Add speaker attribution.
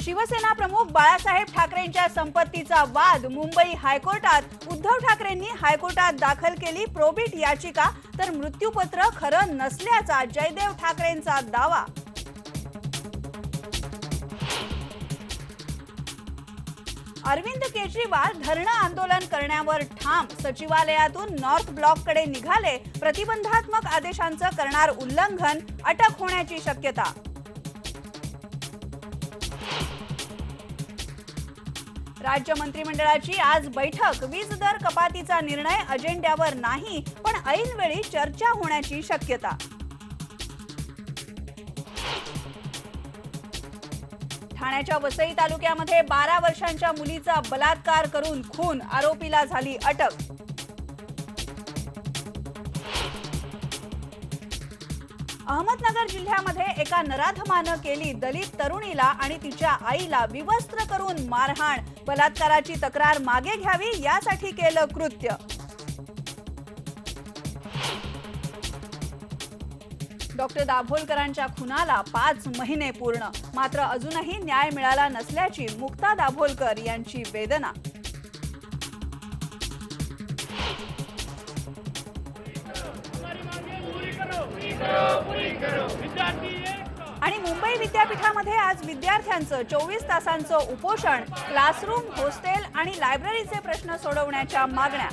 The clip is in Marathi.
Speaker 1: शिवसेना प्रमुख बाळासाहेब ठाकरेंच्या संपत्तीचा वाद मुंबई हायकोर्टात। उद्धव ठाकरेंनी हायकोर्टात दाखल केली प्रोबिट याचिका, तर मृत्यूपत्र खरं नसल्याचा जयदेव ठाकरेंचा दावा। अरविंद केजरीवाल धरणं आंदोलन करण्यावर ठाम। सचिवालयातून नॉर्थ ब्लॉककडे निघाले। प्रतिबंधात्मक आदेशांचं करणार उल्लंघन, अटक होण्याची शक्यता। राज्य मंत्रिमंडळाची आज बैठक। वीज दर कपातीचा निर्णय अजेंड्यावर नाही, पण ऐनवेळी चर्चा होण्याची शक्यता। ठाण्याच्या वसई तालुक्यामध्ये 12 वर्षांच्या मुलीचा बलात्कार करून खून, आरोपीला झाली अटक। अहमदनगर जिल्ह्यामध्ये एका नराधमानं केली दलित तरुणीला आणि तिच्या आईला विवस्त्र करून मारहाण। बलात्काराची तक्रार मागे घ्यावी यासाठी केलं कृत्य। डॉक्टर दाभोलकरांच्या खुनाला 5 महिने पूर्ण, मात्र अजूनही न्याय मिळाला नसल्याची मुक्ता दाभोलकर यांची वेदना। आणि मुंबई विद्यापीठामध्ये आज विद्यार्थ्यांचं 24 तासांचं उपोषण। क्लासरूम, हॉस्टेल आणि लायब्ररीचे प्रश्न सोडवण्याच्या मागण्या।